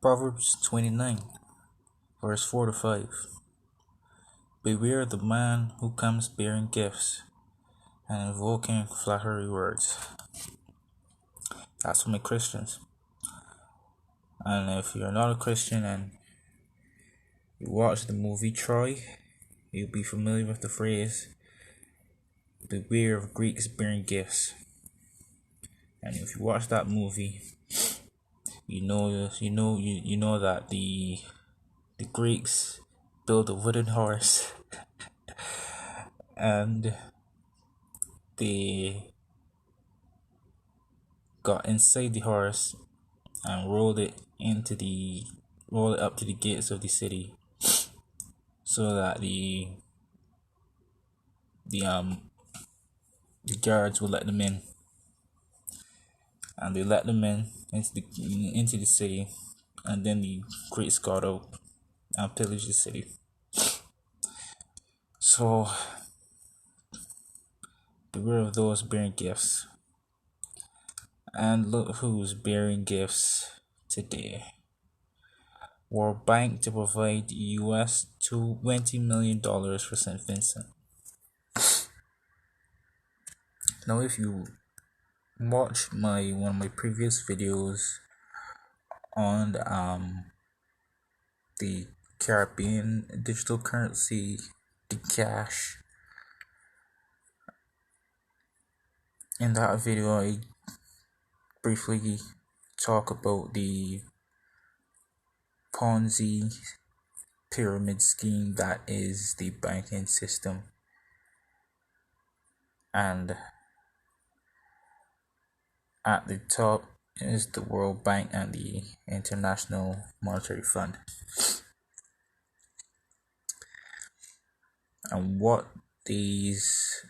Proverbs 29, verse 4 to 5. Beware the man who comes bearing gifts and invoking flattery words. That's for my Christians. And if you're not a Christian and you watch the movie Troy, you'll be familiar with the phrase, beware of Greeks bearing gifts. And if you watch that movie, you know that the Greeks built a wooden horse and they got inside the horse and rolled it up to the gates of the city, so that the guards would let them in, and they let them in into the city, and then the Greeks got out and pillaged the city. So beware of those bearing gifts. And look who's bearing gifts today. World Bank to provide US $20 million for St. Vincent. Now, if you watch one of my previous videos on the Caribbean digital currency, the cash, in that video I briefly talk about the Ponzi pyramid scheme that is the banking system, and at the top is the World Bank and the International Monetary Fund. And what these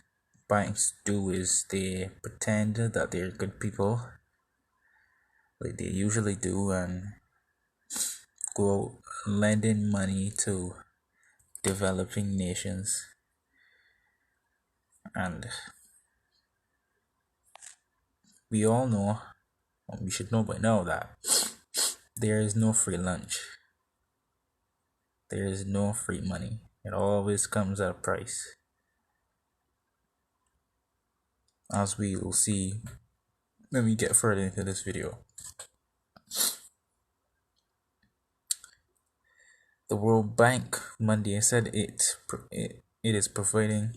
banks do is they pretend that they're good people, like they usually do, and go out lending money to developing nations. And we all know, or we should know by now, that there is no free lunch. There is no free money. It always comes at a price, as we will see when we get further into this video. The World Bank Monday said it is providing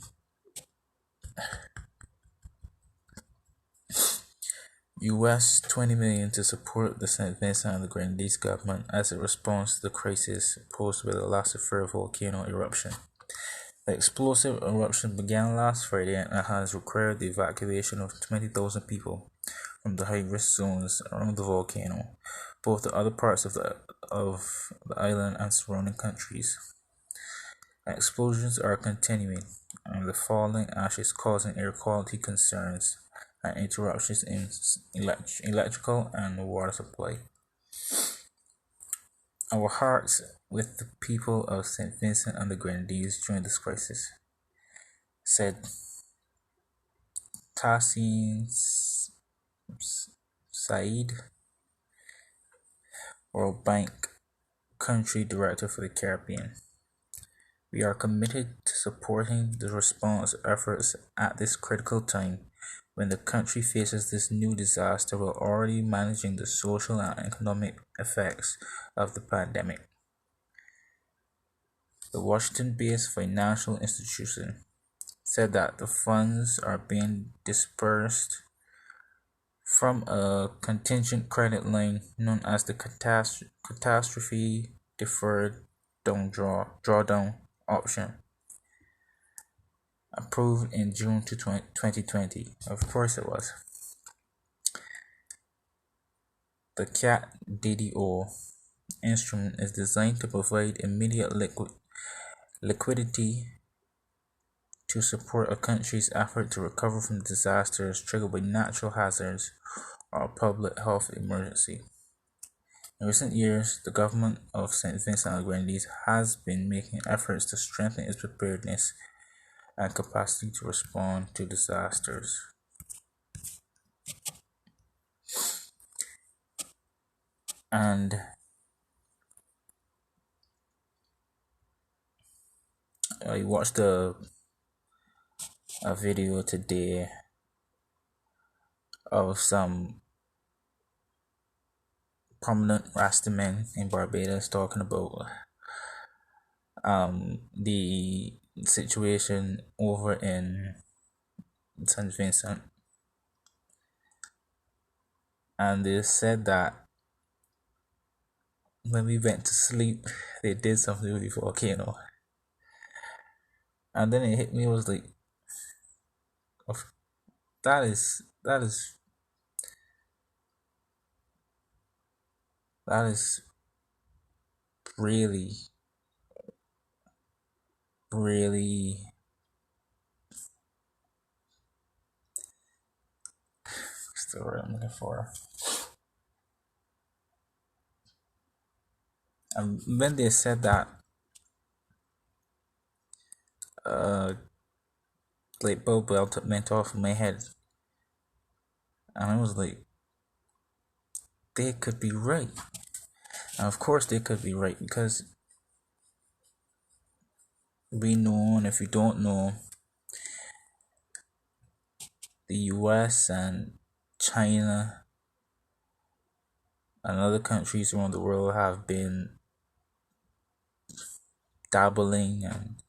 US $20 million to support the St. Vincent and the Grenadines government as it responds to the crisis posed by the last deferred volcano eruption. The explosive eruption began last Friday and has required the evacuation of 20,000 people from the high-risk zones around the volcano, both the other parts of the island and surrounding countries. Explosions are continuing, and the falling ashes causing air quality concerns and interruptions in electrical and water supply. Our hearts with the people of St. Vincent and the Grenadines during this crisis, said Tassin Said, World Bank Country Director for the Caribbean. We are committed to supporting the response efforts at this critical time when the country faces this new disaster while already managing the social and economic effects of the pandemic. The Washington-based financial institution said that the funds are being dispersed from a contingent credit line known as the Catastrophe Deferred Drawdown Option, approved in June 2020. Of course it was. The CAT-DDO instrument is designed to provide immediate liquidity to support a country's effort to recover from disasters triggered by natural hazards or a public health emergency. In recent years, the government of St. Vincent and the Grenadines has been making efforts to strengthen its preparedness and capacity to respond to disasters. And I watched a video today of some prominent Rasta men in Barbados talking about the situation over in St. Vincent, and they said that when we went to sleep, they did something with the volcano, and then it hit me. I was like, "Of- that is really, really." What's the word I'm looking for? And when they said that, uh, light bulb went off in my head, and I was like, they could be right. And of course, they could be right because we know, and if you don't know, the US and China and other countries around the world have been dabbling and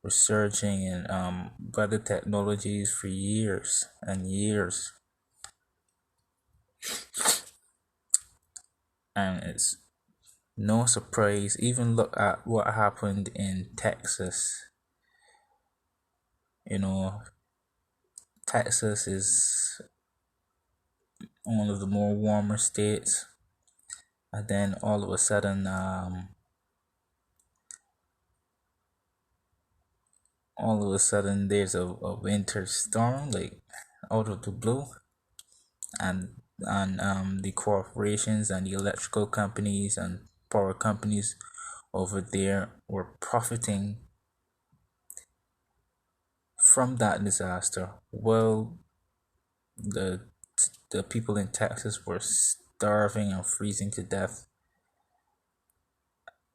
researching in weather technologies for years and years. And it's no surprise, even look at what happened in Texas. You know, Texas is one of the more warmer states, and then all of a sudden there's a winter storm, like out of the blue, and the corporations and the electrical companies and power companies over there were profiting from that disaster. Well, the the people in Texas were starving and freezing to death,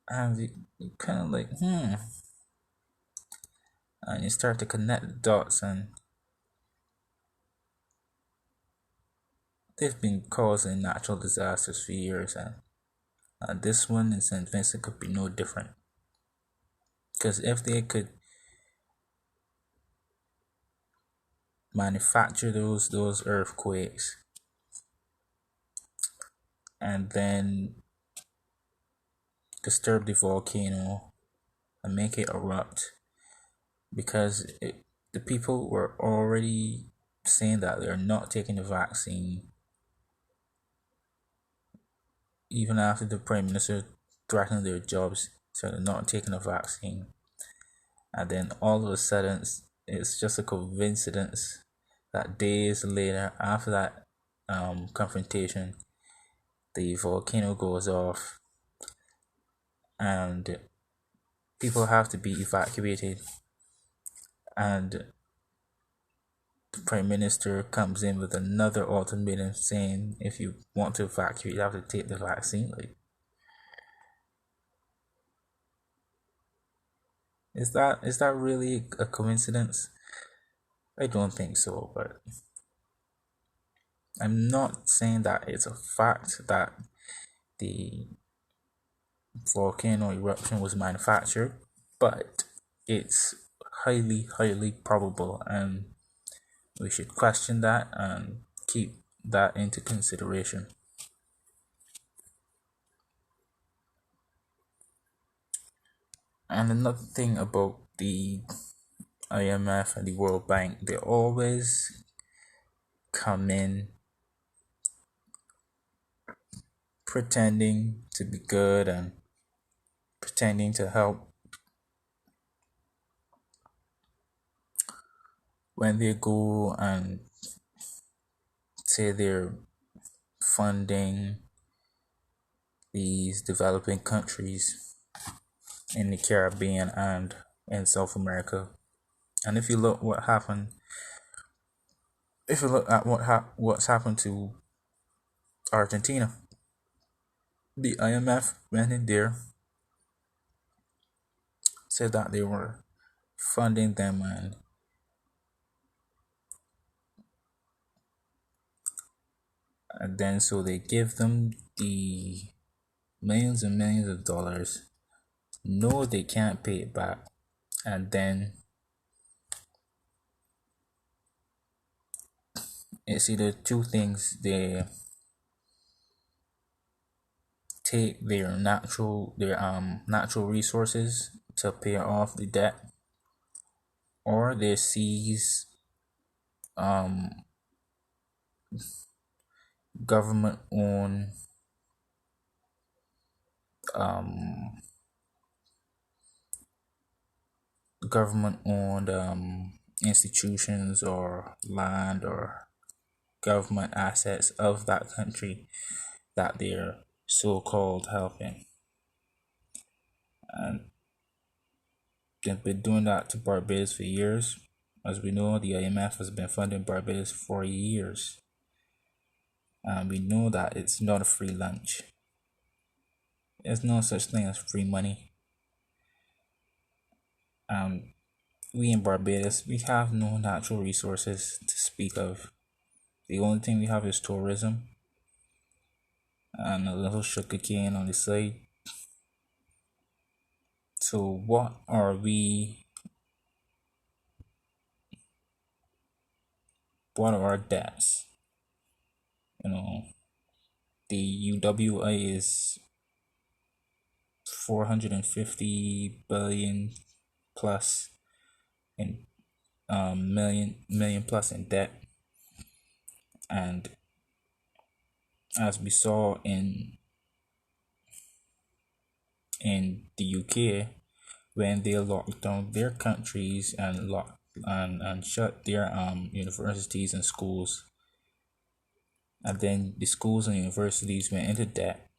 and you kind of like and you start to connect the dots, and they've been causing natural disasters for years, and this one in St. Vincent could be no different. Because if they could manufacture those earthquakes and then disturb the volcano and make it erupt, because the people were already saying that they're not taking the vaccine even after the prime minister threatened their jobs, so they're not taking a vaccine. And then all of a sudden, it's just a coincidence that days later, after that confrontation, the volcano goes off and people have to be evacuated. And the prime minister comes in with another ultimatum saying, if you want to evacuate, you have to take the vaccine. Like, is that really a coincidence? I don't think so, but I'm not saying that it's a fact that the volcano eruption was manufactured, but it's highly, highly probable, and we should question that and keep that into consideration. And another thing about the IMF and the World Bank, they always come in pretending to be good and pretending to help when they go and say they're funding these developing countries in the Caribbean and in South America. And if you look what happened, if you look at what's happened to Argentina, the IMF went in there said that they were funding them, and then so they give them the millions and millions of dollars, know they can't pay it back, and then it's either two things: they take their natural resources to pay off the debt, or they seize um government owned um institutions or land or government assets of that country that they're so-called helping. And they've been doing that to Barbados for years. As we know, the IMF has been funding Barbados for years. And we know that it's not a free lunch. There's no such thing as free money. We in Barbados, we have no natural resources to speak of. The only thing we have is tourism and a little sugar cane on the side. So what are our debts? The UWI is 450 billion plus in million plus in debt. And as we saw in the UK, when they locked down their countries and shut their universities and schools, and then the schools and universities went into debt,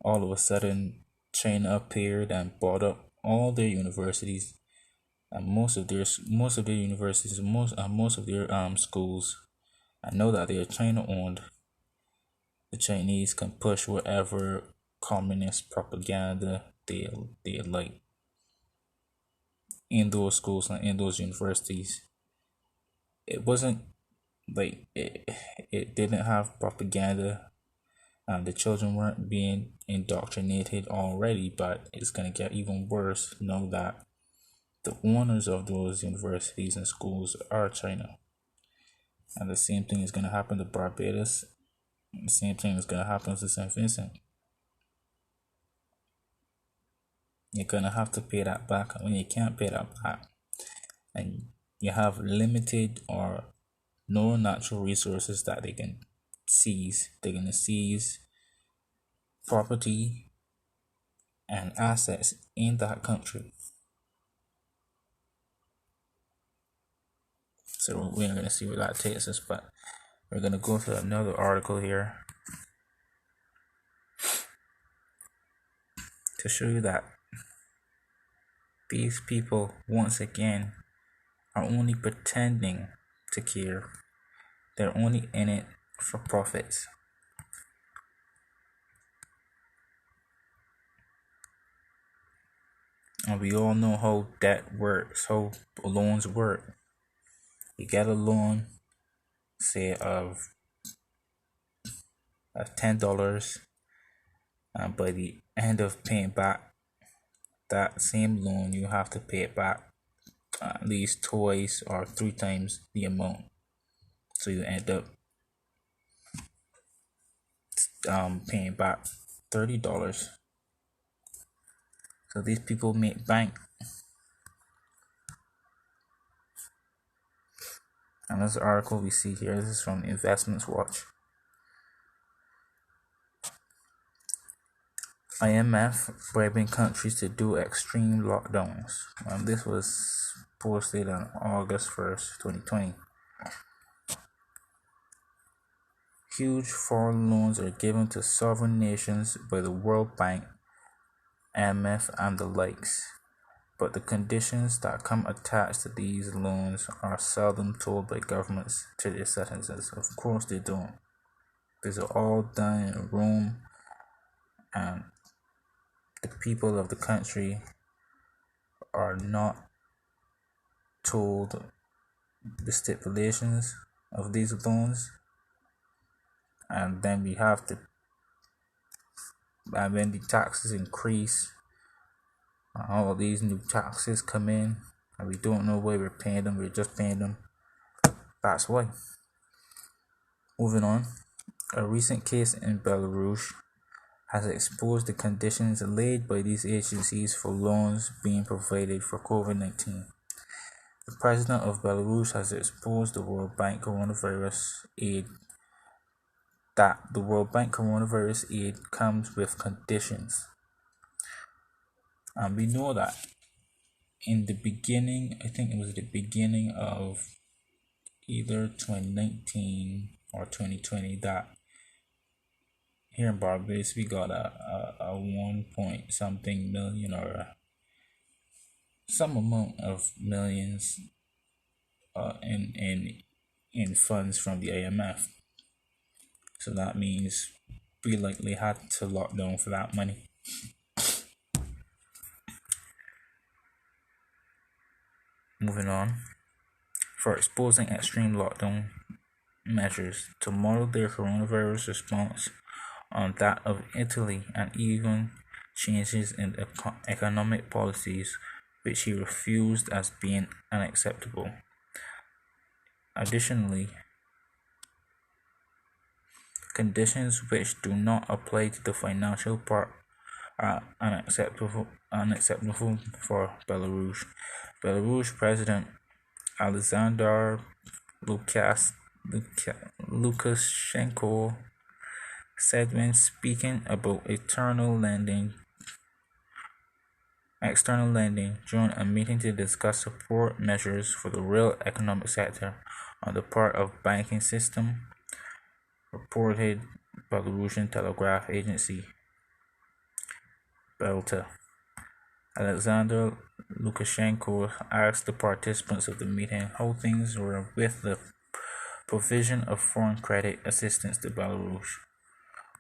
all of a sudden China appeared and bought up all their universities and most of their universities, most of their schools. I know that they are China owned. The Chinese can push whatever communist propaganda they like in those schools and in those universities. It wasn't like it didn't have propaganda. The children weren't being indoctrinated already, but it's gonna get even worse now that the owners of those universities and schools are China. And the same thing is gonna happen to Barbados. And the same thing is gonna happen to St. Vincent. You're gonna have to pay that back, and when you can't pay that back, and you have limited or no natural resources that they can seize, they're gonna seize property and assets in that country. So we're gonna see where that takes us, but we're gonna go to another article here to show you that these people once again are only pretending to care. They're only in it for profits. And we all know how debt works, how loans work. You get a loan, say of $10, and by the end of paying back that same loan, you have to pay it back at least twice or three times the amount. So you end up paying back $30. So these people make bank. And this article we see here, this is from Investments Watch. IMF bribing countries to do extreme lockdowns. This was posted on August 1st, 2020. Huge foreign loans are given to sovereign nations by the World Bank, IMF, and the likes. But the conditions that come attached to these loans are seldom told by governments to their citizens. Of course they don't. These are all done in Rome, and the people of the country are not told the stipulations of these loans, and then we have to, and when the taxes increase, all these new taxes come in, and we don't know why we're paying them. We're just paying them. That's why. Moving on, a recent case in Belarus has exposed the conditions laid by these agencies for loans being provided for COVID-19. The president of Belarus has exposed the World Bank coronavirus aid that the World Bank coronavirus aid comes with conditions. And we know that in the beginning, I think it was the beginning of either 2019 or 2020, that here in Barbados we got a 1 point something million, or some amount of millions in funds from the IMF. So that means we likely had to lock down for that money. Moving on, for exposing extreme lockdown measures to model their coronavirus response on that of Italy, and even changes in economic policies which he refused as being unacceptable. Additionally, conditions which do not apply to the financial part are unacceptable for Belarus. Belarus President Alexander Lukashenko said when speaking about external lending during a meeting to discuss support measures for the real economic sector on the part of banking system, reported Belarusian telegraph agency Belta. Alexander Lukashenko asked the participants of the meeting how things were with the provision of foreign credit assistance to Belarus.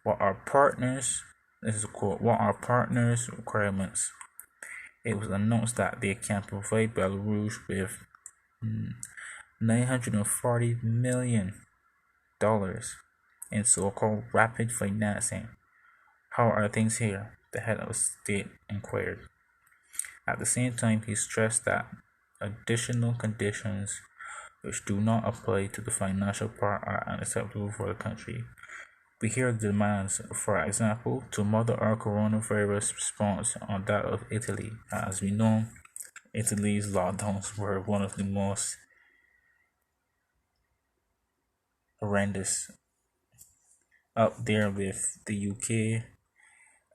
What are partners' requirements? It was announced that they can provide Belarus with $940 million in so-called rapid financing. How are things here? The head of state inquired. At the same time, he stressed that additional conditions which do not apply to the financial part are unacceptable for the country. We hear demands, for example, to model our coronavirus response on that of Italy. As we know, Italy's lockdowns were one of the most horrendous, up there with the UK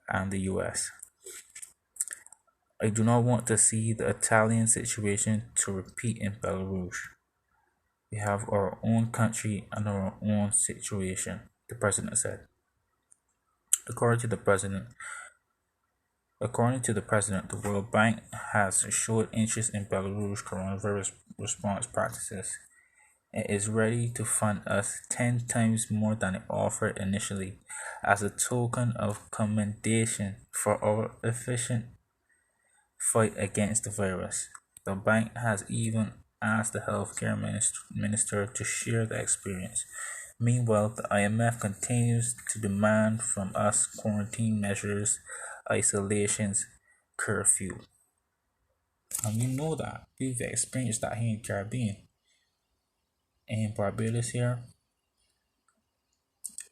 and the US. I do not want to see the Italian situation to repeat in Belarus. We have our own country and our own situation, the president said. According to the president, the World Bank has showed interest in Belarus coronavirus response practices. It is ready to fund us 10 times more than it offered initially, as a token of commendation for our efficient fight against the virus. The bank has even asked the healthcare minister to share the experience. Meanwhile, the IMF continues to demand from us quarantine measures, isolations, curfew. And you know that. We've experienced that here in the Caribbean. In Barbados here,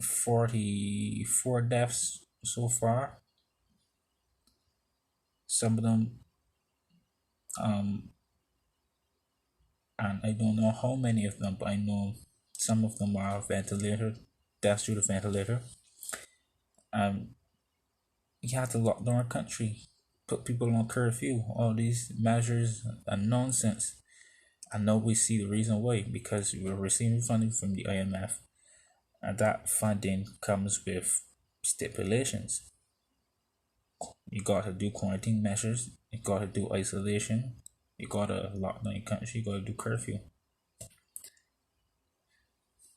44 deaths so far. Some of them, and I don't know how many of them, but I know some of them are deaths due to ventilator. You have to lock down our country, put people on curfew. All these measures are nonsense. And now we see the reason why, because we're receiving funding from the IMF, and that funding comes with stipulations. You gotta do quarantine measures, you gotta do isolation, you gotta lock down your country, you gotta do curfew.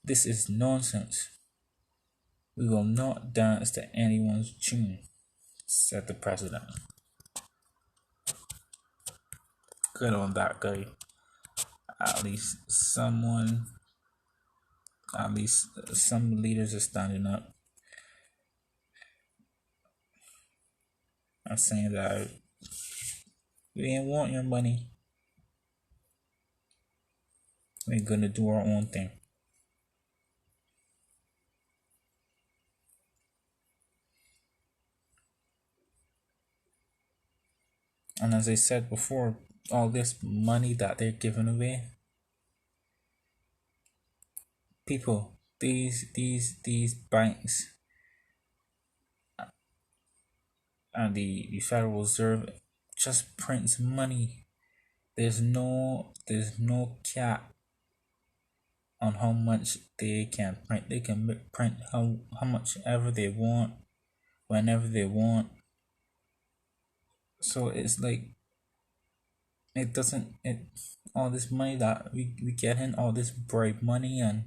This is nonsense. We will not dance to anyone's tune, said the president. Good on that guy. At least some leaders are standing up and saying that we ain't want your money. We're gonna do our own thing. And as I said before, all this money that they're giving away, people, these banks and the Federal Reserve just prints money. There's no cap on how much they can print. They can print how much ever they want, whenever they want. So it's like it doesn't it all this money that we get in, all this bribe money and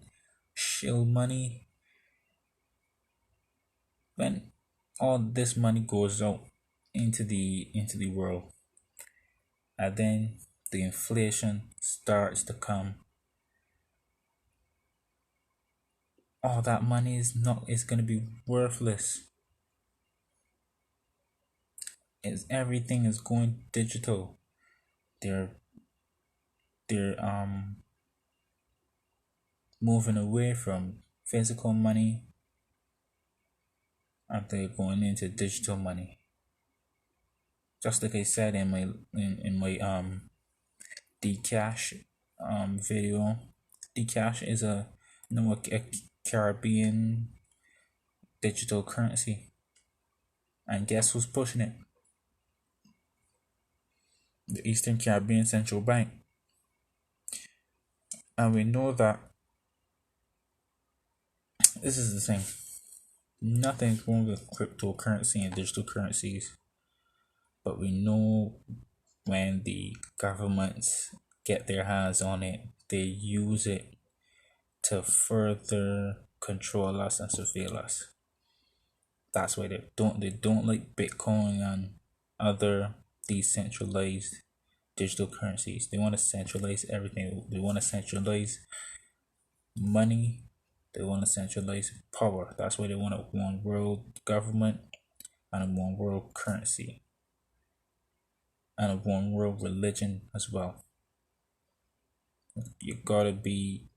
shill money, when all this money goes out into the world, and then the inflation starts to come, all that money is gonna be worthless. Everything is going digital. They're they're moving away from physical money and they're going into digital money. Just like I said in my Dcash video. Dcash is a Caribbean digital currency, and guess who's pushing it? The Eastern Caribbean Central Bank. And we know that this is the thing. Nothing's wrong with cryptocurrency and digital currencies, but we know when the governments get their hands on it, they use it to further control us and surveil us. That's why they don't like Bitcoin and other decentralized digital currencies. They want to centralize everything. They want to centralize money. They want to centralize power. That's why they want a one world government and a one world currency and a one world religion as well. You gotta be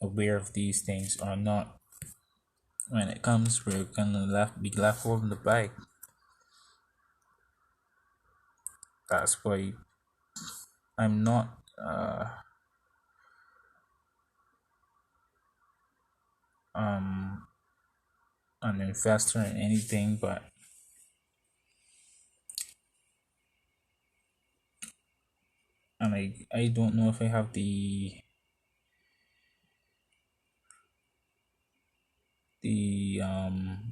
aware of these things or not. When it comes, we're gonna be left holding the bag. That's why I'm not an investor in anything, but and I don't know if I have the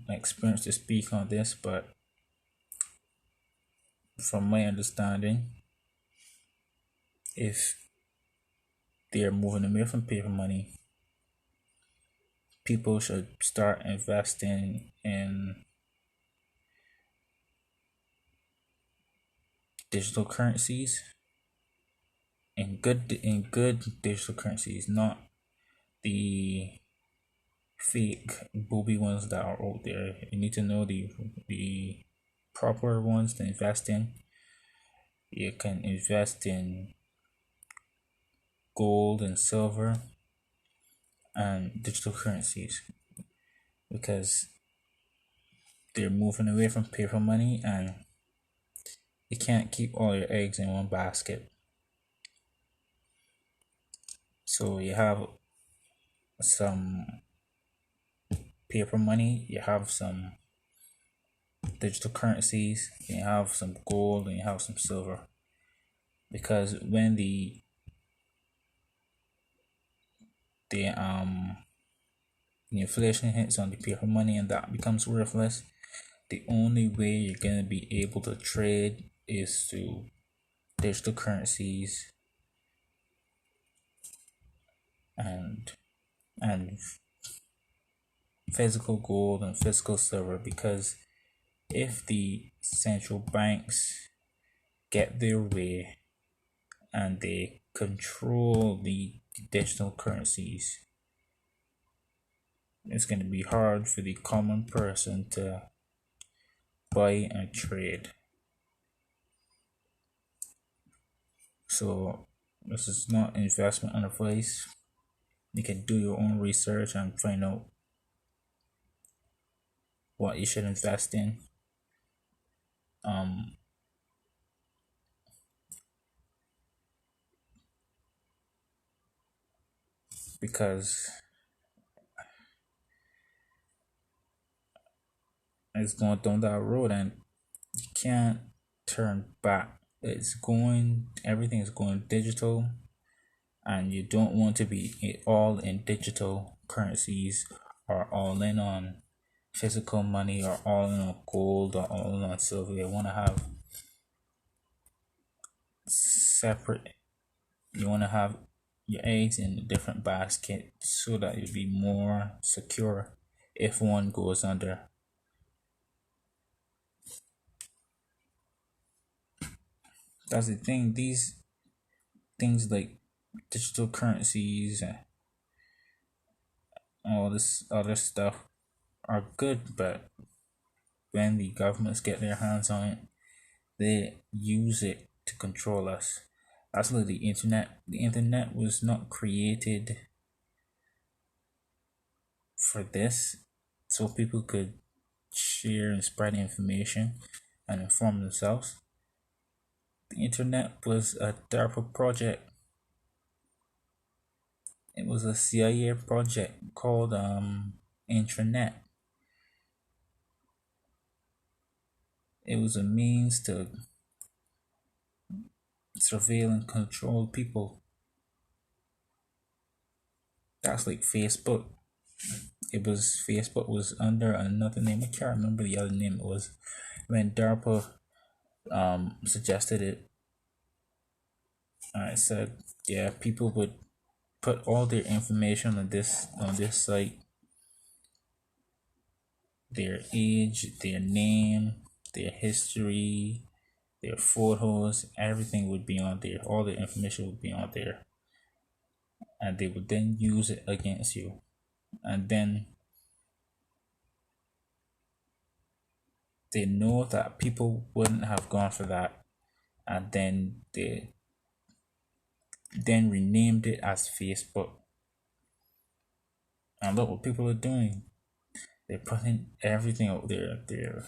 experience to speak on this, but from my understanding, if they are moving away from paper money, people should start investing in digital currencies, in good digital currencies, not the fake booby ones that are out there. You need to know the proper ones to invest in. You can invest in gold and silver and digital currencies because they're moving away from paper money, and you can't keep all your eggs in one basket. So you have some paper money, you have some digital currencies, you have some gold, and you have some silver. Because when the inflation hits on the paper money and that becomes worthless, the only way you're gonna be able to trade is through digital currencies and physical gold and physical silver. Because if the central banks get their way and they control the digital currencies, it's going to be hard for the common person to buy and trade. So this is not investment advice. You can do your own research and find out what you should invest in. Because it's going down that road and you can't turn back. Everything is going digital, and you don't want to be all in digital currencies or all in on physical money or all in on gold or all in on silver. You want to have separate. You want to have your eggs in a different basket so that you'll be more secure if one goes under. That's the thing. These things like digital currencies and all this other stuff are good, but when the governments get their hands on it, they use it to control us. That's like the internet. The internet was not created for this, so people could share and spread information and inform themselves. The internet was a DARPA project. It was a CIA project called Intranet. It was a means to surveil and control people. That's like Facebook. Facebook was under another name. I can't remember the other name it was. When DARPA suggested it, I said, yeah, people would put all their information on this site. Their age, their name, their history, their photos, everything would be on there. All the information would be on there. And they would then use it against you. And then they know that people wouldn't have gone for that. And then they renamed it as Facebook. And look what people are doing. They're putting everything out there. Their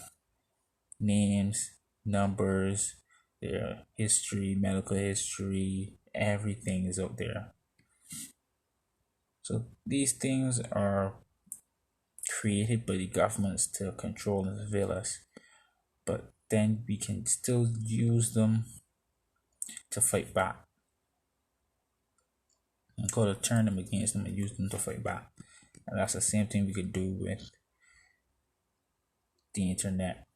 names, numbers, their history, medical history, everything is out there. So these things are created by the governments to control and surveil us. But then we can still use them to fight back. And go to turn them against them and use them to fight back. And that's the same thing we could do with the internet,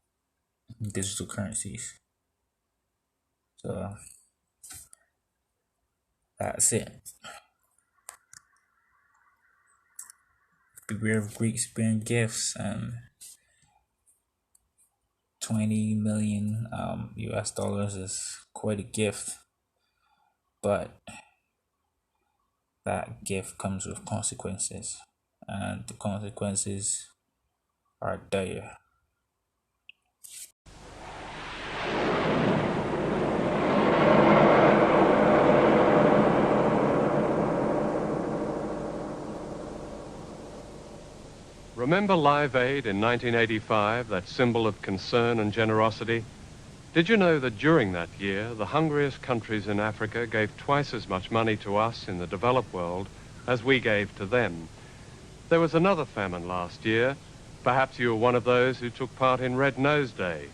digital currencies. So that's it. Beware of Greeks bearing gifts, and 20 million US dollars is quite a gift, but that gift comes with consequences, and the consequences are dire. Remember Live Aid in 1985, that symbol of concern and generosity? Did you know that during that year, the hungriest countries in Africa gave twice as much money to us in the developed world as we gave to them? There was another famine last year. Perhaps you were one of those who took part in Red Nose Day.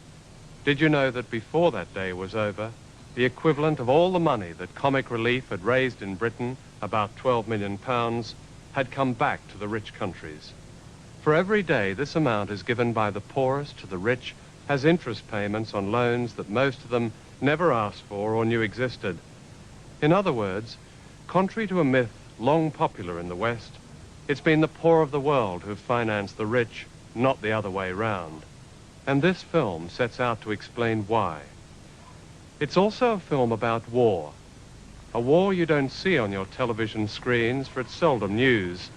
Did you know that before that day was over, the equivalent of all the money that Comic Relief had raised in Britain, about £12 million, had come back to the rich countries? For every day this amount is given by the poorest to the rich has interest payments on loans that most of them never asked for or knew existed. In other words, contrary to a myth long popular in the West, it's been the poor of the world who've financed the rich, not the other way round. And this film sets out to explain why. It's also a film about war. A war you don't see on your television screens, for it's seldom news.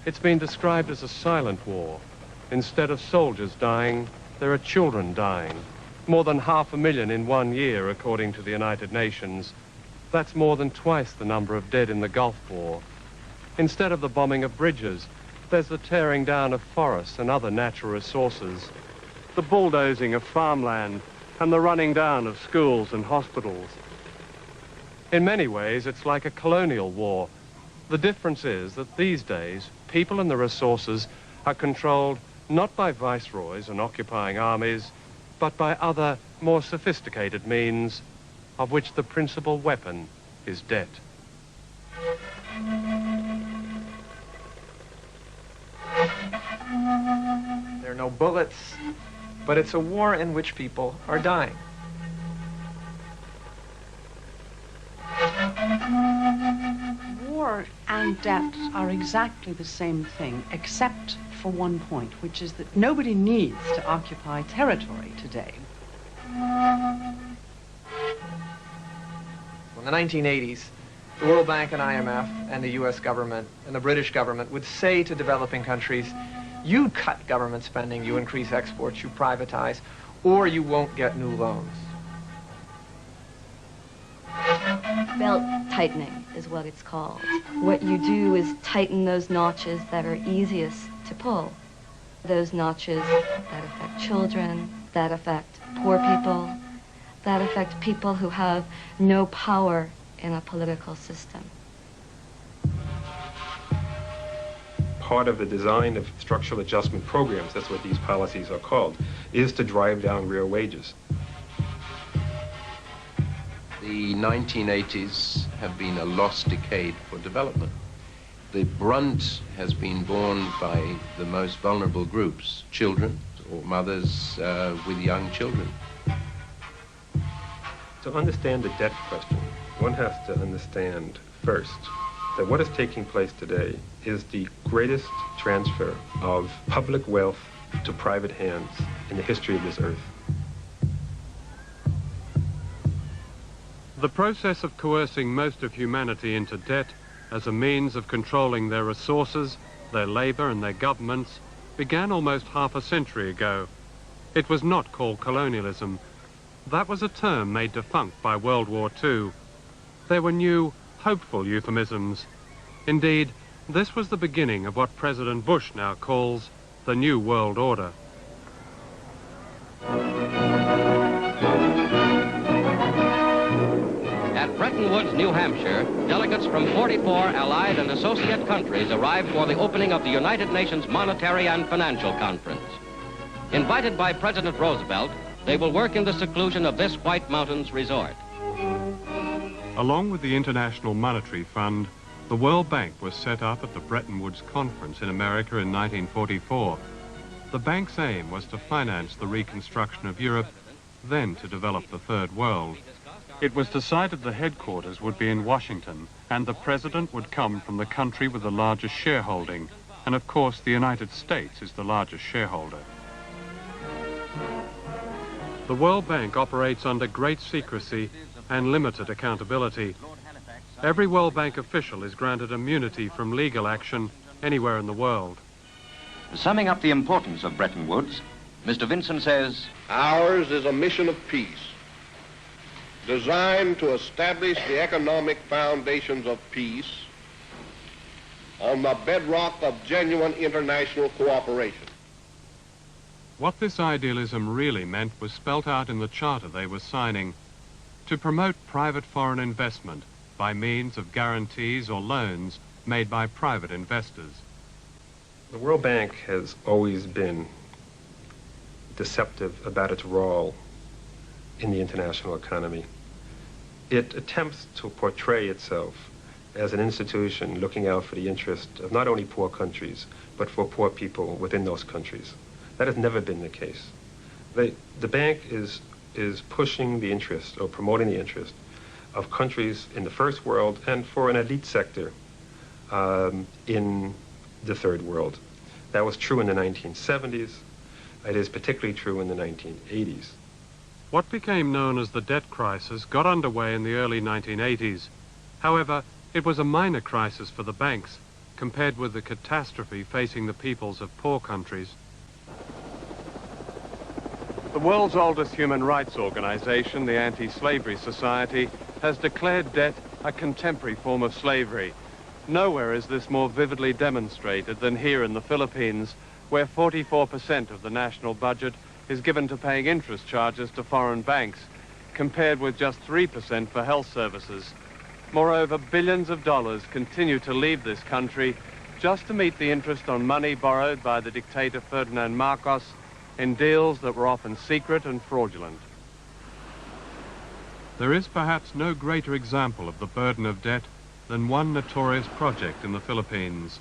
It's been described as a silent war. Instead of soldiers dying, there are children dying. More than 500,000 in 1 year, according to the United Nations. That's more than twice the number of dead in the Gulf War. Instead of the bombing of bridges, there's the tearing down of forests and other natural resources, the bulldozing of farmland, and the running down of schools and hospitals. In many ways, it's like a colonial war. The difference is that these days, people and the resources are controlled not by viceroys and occupying armies, but by other, more sophisticated means, of which the principal weapon is debt. There are no bullets, but it's a war in which people are dying. War and debt are exactly the same thing, except for one point, which is that nobody needs to occupy territory today. In the 1980s, the World Bank and IMF and the US government and the British government would say to developing countries, you cut government spending, you increase exports, you privatize, or you won't get new loans. Belt tightening is what it's called. What you do is tighten those notches that are easiest to pull. Those notches that affect children, that affect poor people, that affect people who have no power in a political system. Part of the design of structural adjustment programs, that's what these policies are called, is to drive down real wages. The 1980s have been a lost decade for development. The brunt has been borne by the most vulnerable groups, children or mothers with young children. To understand the debt question, one has to understand first that what is taking place today is the greatest transfer of public wealth to private hands in the history of this earth. The process of coercing most of humanity into debt as a means of controlling their resources, their labor and their governments began almost half a century ago. It was not called colonialism. That was a term made defunct by World War II. There were new, hopeful euphemisms. Indeed, this was the beginning of what President Bush now calls the New World Order. At Bretton Woods, New Hampshire, delegates from 44 allied and associate countries arrived for the opening of the United Nations Monetary and Financial Conference. Invited by President Roosevelt, they will work in the seclusion of this White Mountains resort. Along with the International Monetary Fund, the World Bank was set up at the Bretton Woods Conference in America in 1944. The bank's aim was to finance the reconstruction of Europe, then to develop the Third World. It was decided the headquarters would be in Washington, and the president would come from the country with the largest shareholding. And of course, the United States is the largest shareholder. The World Bank operates under great secrecy and limited accountability. Every World Bank official is granted immunity from legal action anywhere in the world. Summing up the importance of Bretton Woods, Mr. Vincent says, ours is a mission of peace, designed to establish the economic foundations of peace on the bedrock of genuine international cooperation. What this idealism really meant was spelt out in the charter they were signing: to promote private foreign investment by means of guarantees or loans made by private investors. The World Bank has always been deceptive about its role in the international economy. It attempts to portray itself as an institution looking out for the interest of not only poor countries, but for poor people within those countries. That has never been the case. The bank is pushing the interest, or promoting the interest, of countries in the first world and for an elite sector in the third world. That was true in the 1970s. It is particularly true in the 1980s. What became known as the debt crisis got underway in the early 1980s. However, it was a minor crisis for the banks compared with the catastrophe facing the peoples of poor countries. The world's oldest human rights organization, the Anti-Slavery Society, has declared debt a contemporary form of slavery. Nowhere is this more vividly demonstrated than here in the Philippines, where 44% of the national budget is given to paying interest charges to foreign banks, compared with just 3% for health services. Moreover, billions of dollars continue to leave this country just to meet the interest on money borrowed by the dictator Ferdinand Marcos in deals that were often secret and fraudulent. There is perhaps no greater example of the burden of debt than one notorious project in the Philippines.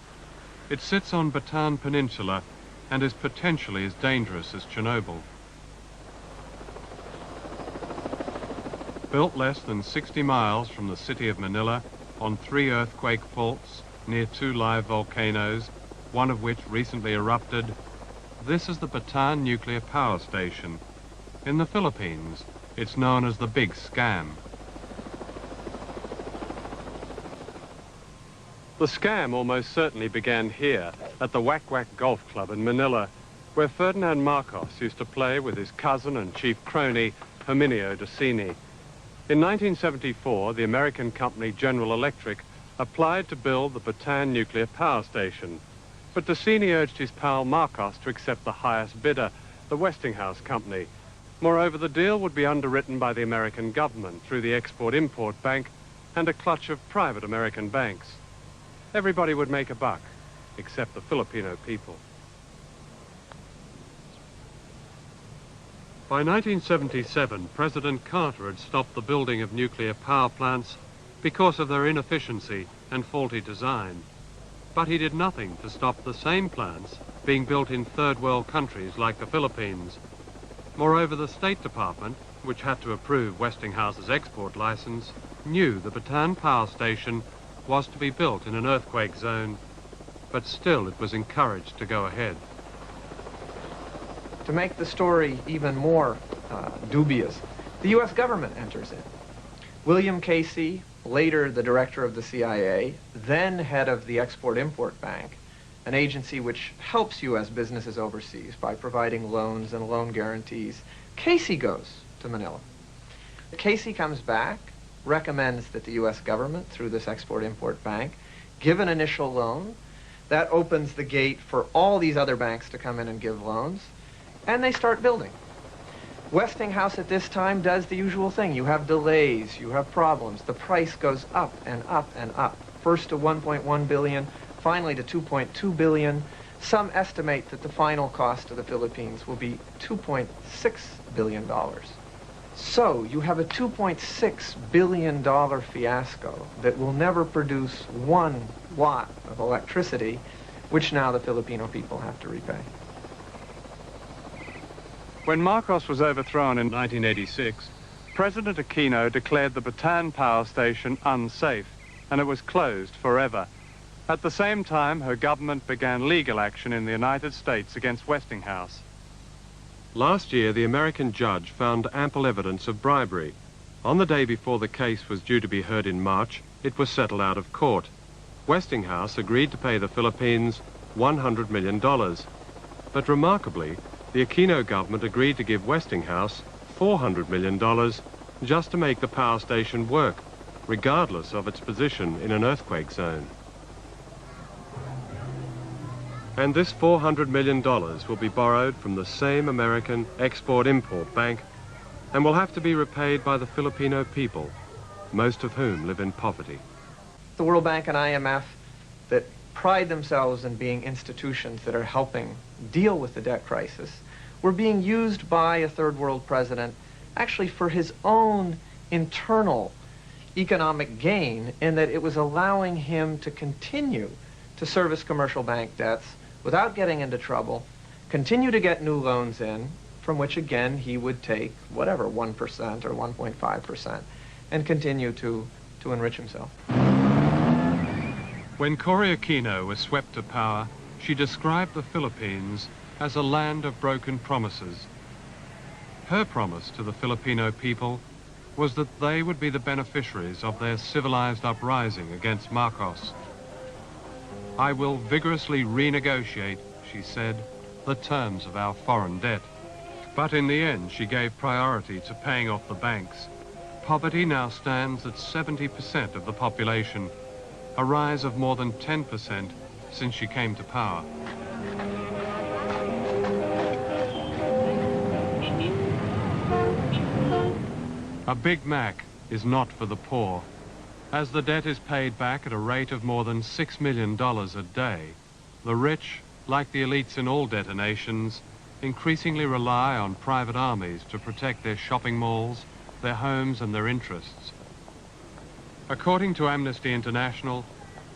It sits on Bataan Peninsula and is potentially as dangerous as Chernobyl. Built less than 60 miles from the city of Manila on 3 earthquake faults near 2 live volcanoes, one of which recently erupted, this is the Bataan Nuclear Power Station. In the Philippines, it's known as the Big Scam. The scam almost certainly began here at the Wack Wack Golf Club in Manila, where Ferdinand Marcos used to play with his cousin and chief crony, Herminio Dacini. In 1974, the American company General Electric applied to build the Bataan Nuclear Power Station, but Dacini urged his pal Marcos to accept the highest bidder, the Westinghouse Company. Moreover, the deal would be underwritten by the American government through the Export-Import Bank and a clutch of private American banks. Everybody would make a buck, except the Filipino people. By 1977, President Carter had stopped the building of nuclear power plants because of their inefficiency and faulty design. But he did nothing to stop the same plants being built in third world countries like the Philippines. Moreover, the State Department, which had to approve Westinghouse's export license, knew the Bataan Power Station was to be built in an earthquake zone, but still it was encouraged to go ahead. To make the story even more dubious, the U.S. government enters in. William Casey, later the director of the CIA, then head of the Export-Import Bank, an agency which helps U.S. businesses overseas by providing loans and loan guarantees. Casey goes to Manila. Casey comes back, recommends that the U.S. government, through this Export-Import Bank, give an initial loan. That opens the gate for all these other banks to come in and give loans, and they start building. Westinghouse at this time does the usual thing. You have delays, you have problems. The price goes up and up and up. First to 1.1 billion, finally to 2.2 billion. Some estimate that the final cost to the Philippines will be $2.6 billion. So you have a $2.6 billion fiasco that will never produce 1 watt of electricity, which now the Filipino people have to repay. When Marcos was overthrown in 1986, President Aquino declared the Bataan Power Station unsafe, and it was closed forever. At the same time, her government began legal action in the United States against Westinghouse. Last year, the American judge found ample evidence of bribery. On the day before the case was due to be heard in March, it was settled out of court. Westinghouse agreed to pay the Philippines $100 million. But remarkably, the Aquino government agreed to give Westinghouse $400 million just to make the power station work, regardless of its position in an earthquake zone. And this $400 million will be borrowed from the same American Export-Import Bank and will have to be repaid by the Filipino people, most of whom live in poverty. The World Bank and IMF that pride themselves in being institutions that are helping deal with the debt crisis were being used by a third world president actually for his own internal economic gain, in that it was allowing him to continue to service commercial bank debts without getting into trouble, continue to get new loans in, from which again he would take whatever, 1% or 1.5%, and continue to enrich himself. When Cory Aquino was swept to power, she described the Philippines as a land of broken promises. Her promise to the Filipino people was that they would be the beneficiaries of their civilized uprising against Marcos. "I will vigorously renegotiate," she said, "the terms of our foreign debt." But in the end, she gave priority to paying off the banks. Poverty now stands at 70% of the population, a rise of more than 10% since she came to power. A Big Mac is not for the poor. As the debt is paid back at a rate of more than $6 million a day, the rich, like the elites in all debtor nations, increasingly rely on private armies to protect their shopping malls, their homes and their interests. According to Amnesty International,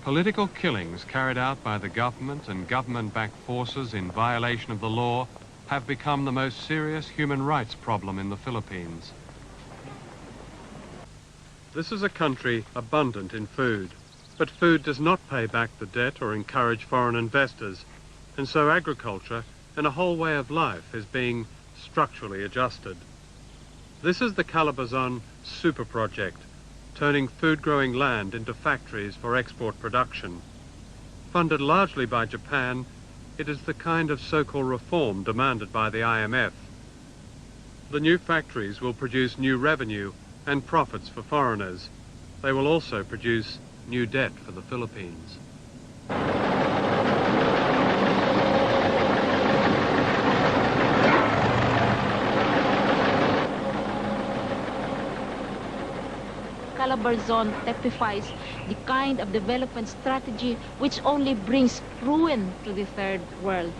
political killings carried out by the government and government-backed forces in violation of the law have become the most serious human rights problem in the Philippines. This is a country abundant in food, but food does not pay back the debt or encourage foreign investors, and so agriculture and a whole way of life is being structurally adjusted. This is the Calabazon Super Project, turning food-growing land into factories for export production. Funded largely by Japan, it is the kind of so-called reform demanded by the IMF. The new factories will produce new revenue and profits for foreigners. They will also produce new debt for the Philippines. Calabazon typifies the kind of development strategy which only brings ruin to the third world,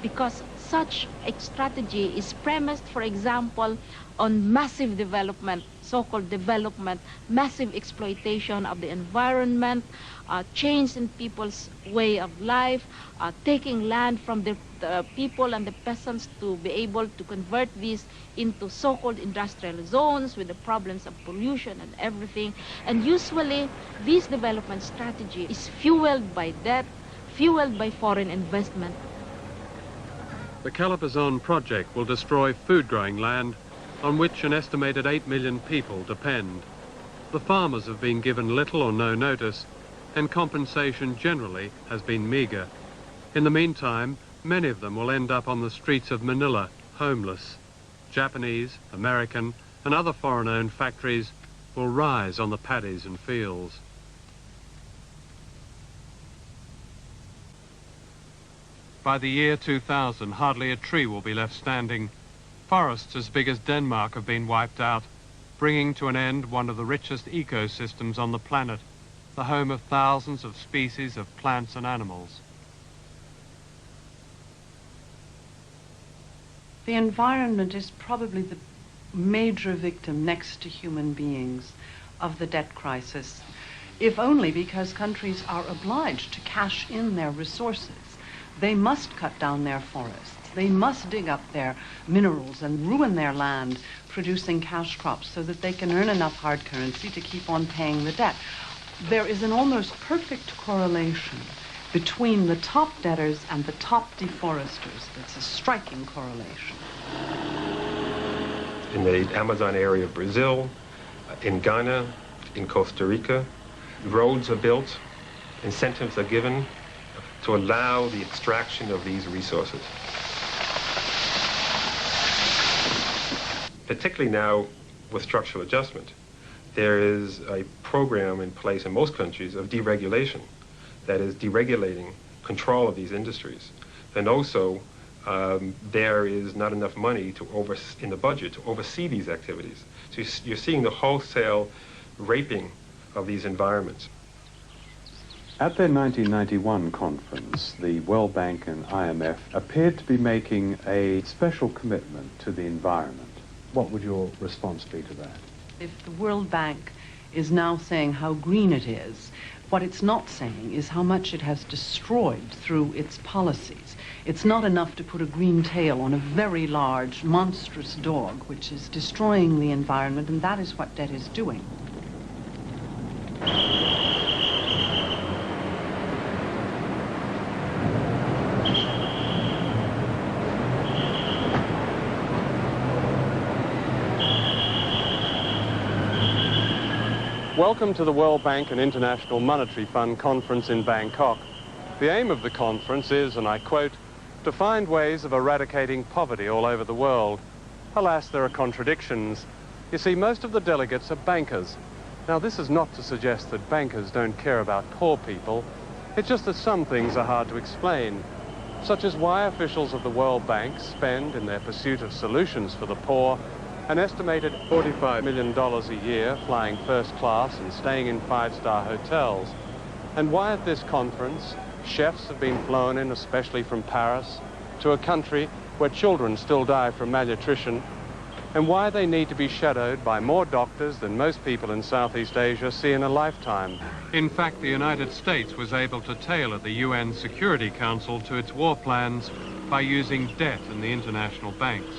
because such a strategy is premised, for example, on massive development, so-called development, massive exploitation of the environment, change in people's way of life, taking land from the people and the peasants to be able to convert these into so-called industrial zones with the problems of pollution and everything. And usually, this development strategy is fueled by debt, fueled by foreign investment. The Calabazon project will destroy food-growing land on which an estimated 8 million people depend. The farmers have been given little or no notice, and compensation generally has been meager. In the meantime, many of them will end up on the streets of Manila, homeless. Japanese, American, and other foreign-owned factories will rise on the paddies and fields. By the year 2000, hardly a tree will be left standing. Forests as big as Denmark have been wiped out, bringing to an end one of the richest ecosystems on the planet, the home of thousands of species of plants and animals. The environment is probably the major victim next to human beings of the debt crisis, if only because countries are obliged to cash in their resources. They must cut down their forests. They must dig up their minerals and ruin their land producing cash crops so that they can earn enough hard currency to keep on paying the debt. There is an almost perfect correlation between the top debtors and the top deforesters. It's a striking correlation. In the Amazon area of Brazil, in Ghana, in Costa Rica, roads are built, incentives are given to allow the extraction of these resources. Particularly now with structural adjustment, there is a program in place in most countries of deregulation, that is deregulating control of these industries. And also, there is not enough money in the budget to oversee these activities. So you're seeing the wholesale raping of these environments. At their 1991 conference, the World Bank and IMF appeared to be making a special commitment to the environment. What would your response be to that? If the World Bank is now saying how green it is, what it's not saying is how much it has destroyed through its policies. It's not enough to put a green tail on a very large, monstrous dog, which is destroying the environment, and that is what debt is doing. Welcome to the World Bank and International Monetary Fund conference in Bangkok. The aim of the conference is, and I quote, to find ways of eradicating poverty all over the world. Alas, there are contradictions. You see, most of the delegates are bankers. Now, this is not to suggest that bankers don't care about poor people. It's just that some things are hard to explain, such as why officials of the World Bank spend, in their pursuit of solutions for the poor, an estimated $45 million a year flying first class and staying in five-star hotels. And why at this conference, chefs have been flown in, especially from Paris, to a country where children still die from malnutrition, and why they need to be shadowed by more doctors than most people in Southeast Asia see in a lifetime. In fact, the United States was able to tailor the UN Security Council to its war plans by using debt in the international banks.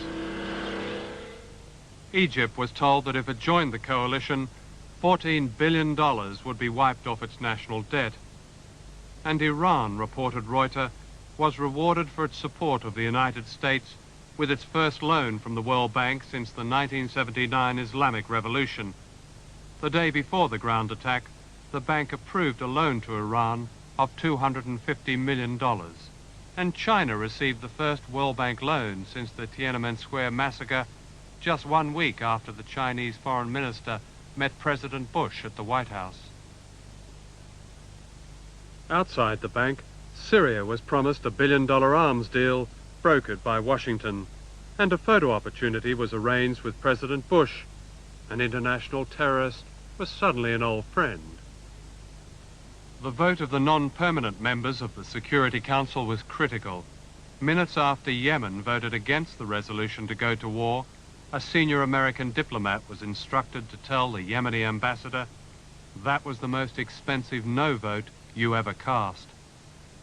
Egypt was told that if it joined the coalition, $14 billion would be wiped off its national debt. And Iran, reported Reuters, was rewarded for its support of the United States with its first loan from the World Bank since the 1979 Islamic Revolution. The day before the ground attack, the bank approved a loan to Iran of $250 million. And China received the first World Bank loan since the Tiananmen Square massacre, just 1 week after the Chinese foreign minister met President Bush at the White House. Outside the bank, Syria was promised a $1 billion arms deal brokered by Washington, and a photo opportunity was arranged with President Bush. An international terrorist was suddenly an old friend. The vote of the non-permanent members of the Security Council was critical. Minutes after Yemen voted against the resolution to go to war, a senior American diplomat was instructed to tell the Yemeni ambassador, "That was the most expensive no vote you ever cast,"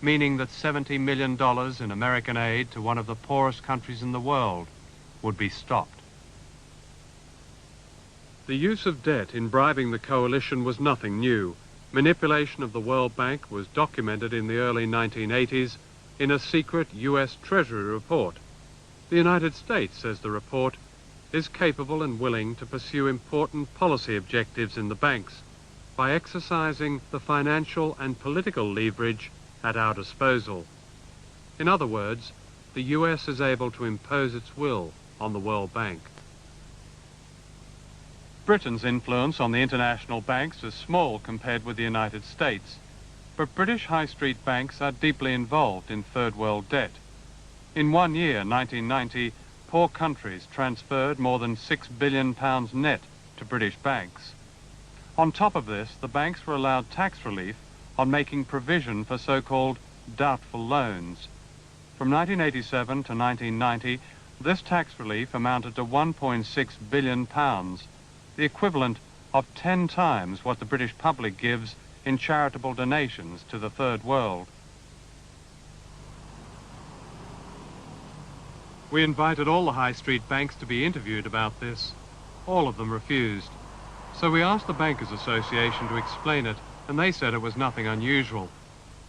meaning that $70 million in American aid to one of the poorest countries in the world would be stopped. The use of debt in bribing the coalition was nothing new. Manipulation of the World Bank was documented in the early 1980s in a secret US Treasury report. The United States, says the report, is capable and willing to pursue important policy objectives in the banks by exercising the financial and political leverage at our disposal. In other words, the US is able to impose its will on the World Bank. Britain's influence on the international banks is small compared with the United States, but British high street banks are deeply involved in third world debt. In 1 year, 1990, poor countries transferred more than £6 billion net to British banks. On top of this, the banks were allowed tax relief on making provision for so-called doubtful loans. From 1987 to 1990, this tax relief amounted to £1.6 billion, the equivalent of 10 times what the British public gives in charitable donations to the third world. We invited all the high street banks to be interviewed about this. All of them refused. So we asked the Bankers Association to explain it, and they said it was nothing unusual.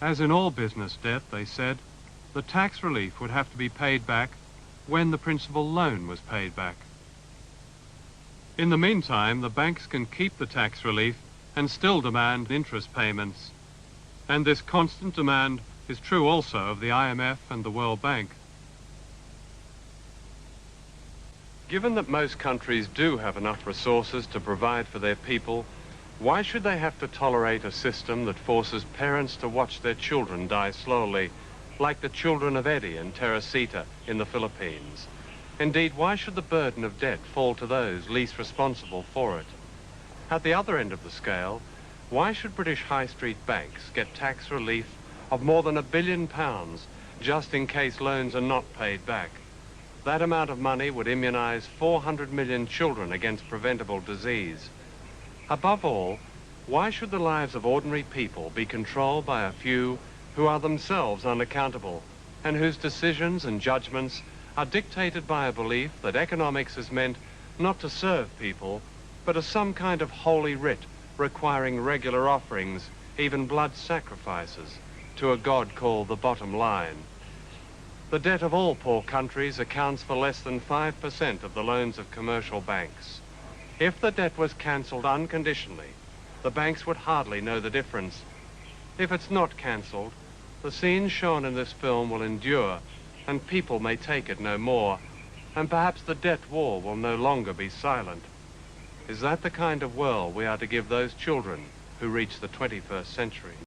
As in all business debt, they said, the tax relief would have to be paid back when the principal loan was paid back. In the meantime, the banks can keep the tax relief and still demand interest payments. And this constant demand is true also of the IMF and the World Bank. Given that most countries do have enough resources to provide for their people, why should they have to tolerate a system that forces parents to watch their children die slowly, like the children of Eddie and Teresita in the Philippines? Indeed, why should the burden of debt fall to those least responsible for it? At the other end of the scale, why should British high street banks get tax relief of more than £1 billion just in case loans are not paid back? That amount of money would immunize 400 million children against preventable disease. Above all, why should the lives of ordinary people be controlled by a few who are themselves unaccountable and whose decisions and judgments are dictated by a belief that economics is meant not to serve people, but as some kind of holy writ requiring regular offerings, even blood sacrifices, to a god called the bottom line? The debt of all poor countries accounts for less than 5% of the loans of commercial banks. If the debt was cancelled unconditionally, the banks would hardly know the difference. If it's not cancelled, the scenes shown in this film will endure, and people may take it no more, and perhaps the debt wall will no longer be silent. Is that the kind of world we are to give those children who reach the 21st century?